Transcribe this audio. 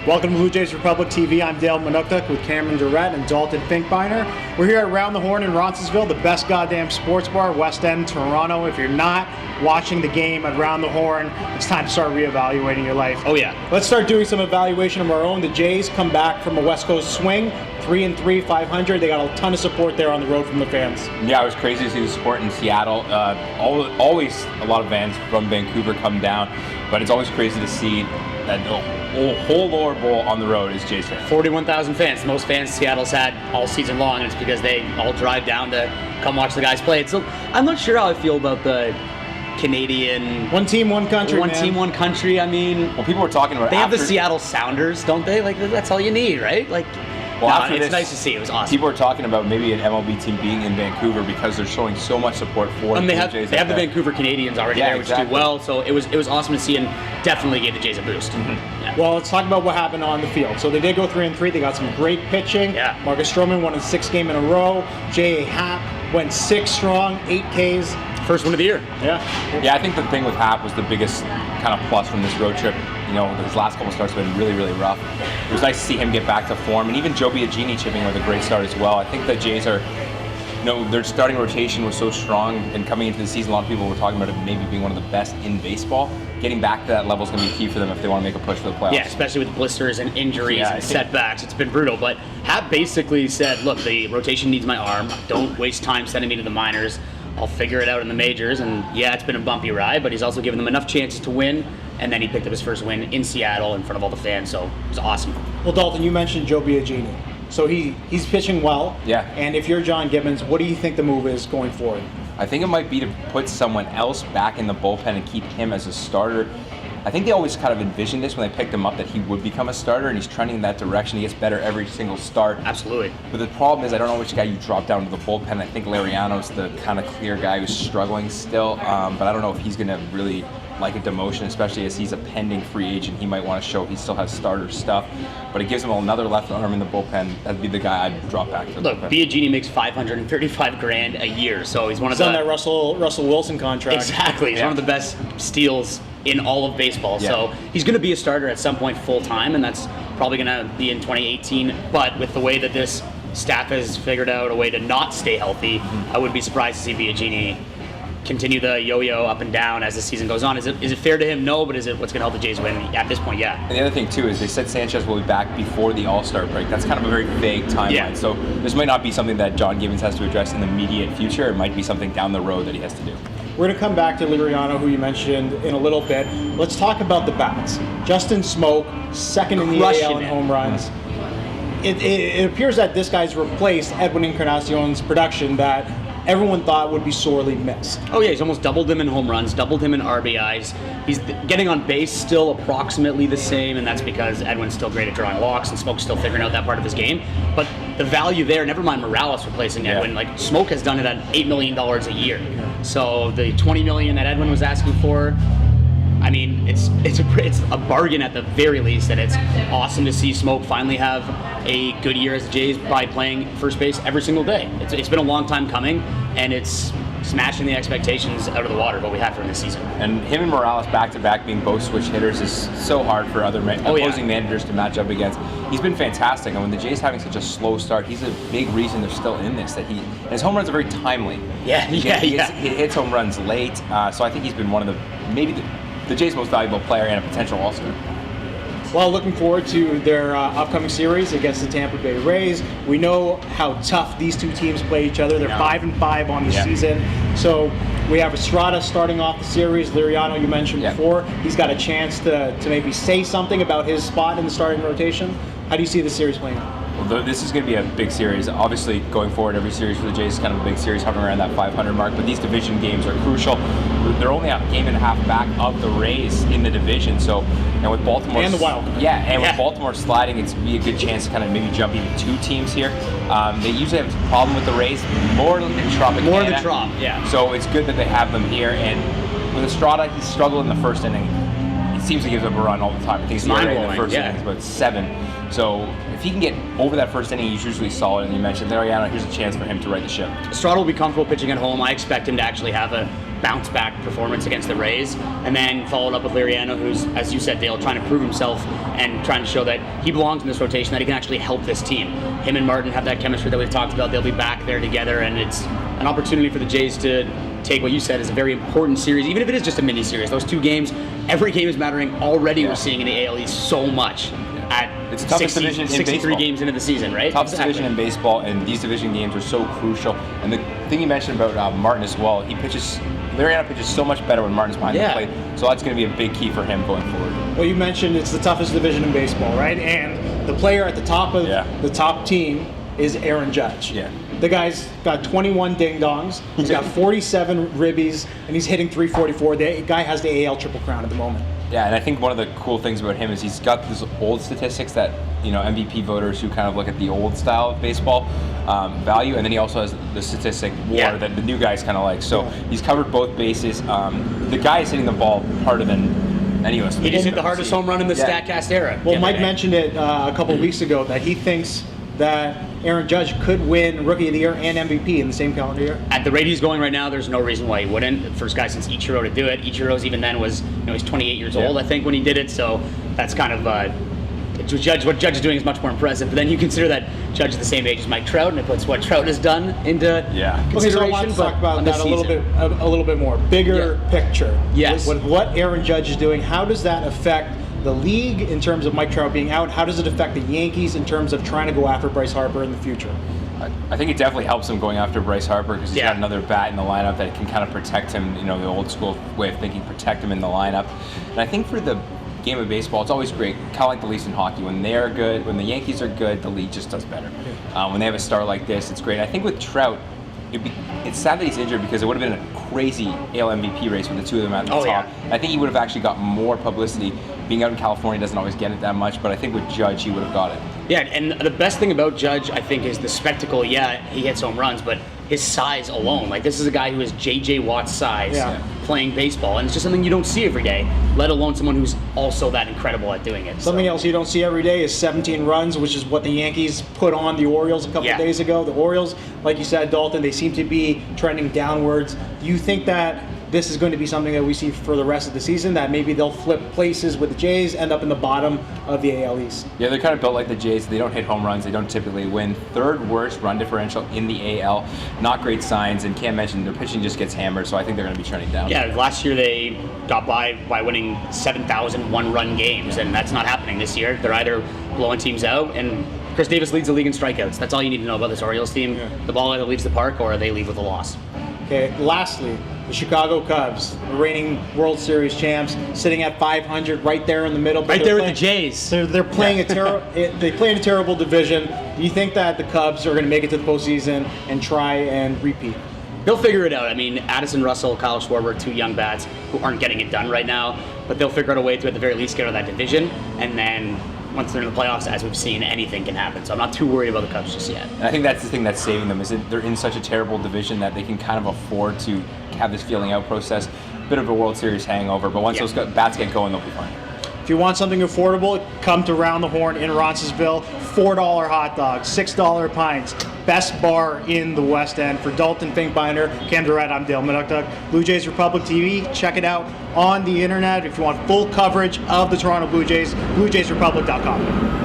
Welcome to Blue Jays Republic TV. I'm Dale Manuktuk with Cameron Durrett and Dalton Finkbeiner. We're here at Round the Horn in Roncesvalles, the best goddamn sports bar, West End, Toronto. If you're not watching the game at Round the Horn, it's time to start reevaluating your life. Oh yeah. Let's start doing some evaluation of our own. The Jays come back from a West Coast swing, 3-3, 500. They got a ton of support there on the road from the fans. Yeah, it was crazy to see the support in Seattle. Always a lot of fans from Vancouver come down, but it's always crazy to see that the whole lower bowl on the road is Jays fans. 41,000 fans, the most fans Seattle's had all season long, and it's because they all drive down to come watch the guys play. So I'm not sure how I feel about the Canadian one team, one country. One team, one country. I mean, well, people were talking about. They have the Seattle Sounders, don't they? Like that's all you need, right? Like. Well, no, it's nice to see. It was awesome. People are talking about maybe an MLB team being in Vancouver because they're showing so much support for and the Jays. They have the Vancouver Canadians already there, which do well. So it was awesome to see, and definitely gave the Jays a boost. Mm-hmm. Yeah. Well, let's talk about what happened on the field. So they did go 3-3. They got some great pitching. Yeah. Marcus Stroman won his 6th game in a row. J.A. Happ went 6 strong, 8 Ks. First win of the year. Yeah. Yeah, I think the thing with Happ was the biggest kind of plus from this road trip. You know, his last couple starts have been really, really rough. It was nice to see him get back to form, and even Joe Biagini chipping with a great start as well. I think the Jays are, their starting rotation was so strong, and coming into the season, a lot of people were talking about it maybe being one of the best in baseball. Getting back to that level is going to be key for them if they want to make a push for the playoffs. Yeah, especially with blisters and injuries and setbacks. It's been brutal, but Happ basically said, look, the rotation needs my arm. Don't waste time sending me to the minors. I'll figure it out in the majors, and yeah, it's been a bumpy ride, but he's also given them enough chances to win, and then he picked up his first win in Seattle in front of all the fans, so it was awesome. Well, Dalton, you mentioned Joe Biagini. So he's pitching well. Yeah. And if you're John Gibbons, what do you think the move is going forward? I think it might be to put someone else back in the bullpen and keep him as a starter. I think they always kind of envisioned this when they picked him up, that he would become a starter, and he's trending in that direction. He gets better every single start. Absolutely. But the problem is, I don't know which guy you drop down to the bullpen. I think Lariano's the kind of clear guy who's struggling still, but I don't know if he's going to really like a demotion, especially as he's a pending free agent. He might want to show he still has starter stuff, but it gives him another left arm in the bullpen. That'd be the guy I'd drop back to. Look, Biagini makes $535,000 a year, so he's one of on that Russell Wilson contract. Exactly, he's one of the best steals in all of baseball. Yeah. So he's going to be a starter at some point full time, and that's probably going to be in 2018. But with the way that this staff has figured out a way to not stay healthy, I wouldn't be surprised to see Biagini continue the yo-yo up and down as the season goes on. Is it fair to him? No, but is it what's going to help the Jays win? At this point, yeah. And the other thing too is they said Sanchez will be back before the All-Star break. That's kind of a very vague timeline. Yeah. So this might not be something that John Gibbons has to address in the immediate future. It might be something down the road that he has to do. We're going to come back to Liriano, who you mentioned, in a little bit. Let's talk about the bats. Justin Smoke, second in the AL in home runs. It appears that this guy's replaced Edwin Encarnacion's production that everyone thought would be sorely missed. Oh yeah, he's almost doubled him in home runs, doubled him in RBIs. He's getting on base still approximately the same, and that's because Edwin's still great at drawing walks and Smoke's still figuring out that part of his game. But the value there, never mind Morales replacing Edwin, like Smoke has done it at $8 million a year. So the $20 million that Edwin was asking for, I mean, it's a bargain at the very least, and it's awesome to see Smoke finally have a good year as the Jays by playing first base every single day. It's been a long time coming, and it's smashing the expectations out of the water what we had for him this season. And him and Morales back-to-back being both switch hitters is so hard for other opposing managers to match up against. He's been fantastic, and when the Jays having such a slow start, he's a big reason they're still in this. And his home runs are very timely. He hits home runs late, so I think he's been one of the Jays' most valuable player and a potential All-Star. Well, looking forward to their upcoming series against the Tampa Bay Rays. We know how tough these two teams play each other. They're 5-5 on the season. So we have Estrada starting off the series. Liriano, you mentioned before. He's got a chance to maybe say something about his spot in the starting rotation. How do you see the series playing out? Well, this is going to be a big series. Obviously, going forward, every series for the Jays is kind of a big series, hovering around that 500 mark. But these division games are crucial. They're only a game and a half back of the Rays in the division. So, and with Baltimore and the Wild card. With Baltimore sliding, it's be a good chance to kind of maybe jump even two teams here. They usually have a problem with the Rays, more than Tropicana. More than Trop, yeah. So it's good that they have them here. And with Estrada, he struggled in the first inning. It seems he gives up a run all the time. I think he's in the first inning, but 7. So if he can get over that first inning, he's usually solid. And you mentioned Liriano, here's a chance for him to right the ship. Estrada will be comfortable pitching at home. I expect him to actually have a bounce back performance against the Rays, and then followed up with Liriano, who's, as you said, Dale, trying to prove himself and trying to show that he belongs in this rotation, that he can actually help this team. Him and Martin have that chemistry that we've talked about. They'll be back there together, and it's an opportunity for the Jays to take what you said is a very important series, even if it is just a mini series. Those 2 games, every game is mattering already. We're seeing in the AL East so much at it's the toughest division in 63 baseball. games into the season, right? Toughest division in baseball, and these division games are so crucial. And the thing you mentioned about Martin as well, Liriano pitches so much better when Martin's behind the plate, so that's going to be a big key for him going forward. Well, you mentioned it's the toughest division in baseball, right? And the player at the top of the top team is Aaron Judge. Yeah. The guy's got 21 ding-dongs, he's got 47 ribbies, and he's hitting 344. The guy has the AL Triple Crown at the moment. Yeah, and I think one of the cool things about him is he's got these old statistics that, MVP voters who kind of look at the old style of baseball value, and then he also has the statistic WAR that the new guys kind of like. So he's covered both bases. The guy is hitting the ball harder than any of us. He just hit the hardest home run in the StatCast era. Well, Mike mentioned it a couple of weeks ago that he thinks that Aaron Judge could win Rookie of the Year and MVP in the same calendar year. At the rate he's going right now, there's no reason why he wouldn't. The first guy since Ichiro to do it. Ichiro's even then was, he's 28 years old, I think, when he did it. So that's kind of what Judge is doing is much more impressive. But then you consider that Judge is the same age as Mike Trout, and it puts what Trout has done into consideration. Okay, so I want to talk about that a little bit more. Bigger picture. Yes. With what Aaron Judge is doing, how does that affect the league in terms of Mike Trout being out? How does it affect the Yankees in terms of trying to go after Bryce Harper in the future? I think it definitely helps him going after Bryce Harper because he's got another bat in the lineup that can kind of protect him, the old school way of thinking, protect him in the lineup. And I think for the game of baseball, it's always great, kind of like the Leafs in hockey. When they're good, when the Yankees are good, the league just does better. When they have a star like this, it's great. I think with Trout, it's sad that he's injured because it would have been a crazy AL MVP race with the two of them at the top. Yeah. I think he would have actually got more publicity. Being out in California doesn't always get it that much, but I think with Judge, he would have got it. Yeah, and the best thing about Judge, I think, is the spectacle. Yeah, he hits home runs, but his size alone. Like, this is a guy who is J.J. Watt's size playing baseball, and it's just something you don't see every day, let alone someone who's also that incredible at doing it. Something else you don't see every day is 17 runs, which is what the Yankees put on the Orioles a couple of days ago. The Orioles, like you said, Dalton, they seem to be trending downwards. Do you think that this is going to be something that we see for the rest of the season, that maybe they'll flip places with the Jays, end up in the bottom of the AL East? Yeah, they're kind of built like the Jays. They don't hit home runs. They don't typically win. Third worst run differential in the AL. Not great signs, and can't mention their pitching just gets hammered, so I think they're going to be trending down. Yeah, last year they got by winning 7,000 one-run games, and that's not happening this year. They're either blowing teams out, and Chris Davis leads the league in strikeouts. That's all you need to know about this Orioles team. The ball either leaves the park or they leave with a loss. Okay, lastly, the Chicago Cubs, the reigning World Series champs, sitting at 500, right there in the middle. Right there with the Jays. They're playing they play in a terrible division. Do you think that the Cubs are going to make it to the postseason and try and repeat? They'll figure it out. I mean, Addison Russell, Kyle Schwarber, 2 young bats who aren't getting it done right now, but they'll figure out a way to, at the very least, get out of that division, and then once they're in the playoffs, as we've seen, anything can happen. So I'm not too worried about the Cubs just yet. And I think that's the thing that's saving them, is that they're in such a terrible division that they can kind of afford to have this feeling out process. Bit of a World Series hangover, but once those bats get going, they'll be fine. If you want something affordable, come to Round the Horn in Roncesvalles. $4 hot dogs, $6 pints. Best bar in the West End. For Dalton Finkbinder, Cam Durrett, I'm Dale Minuktuk. Blue Jays Republic TV, check it out on the internet. If you want full coverage of the Toronto Blue Jays, BlueJaysRepublic.com.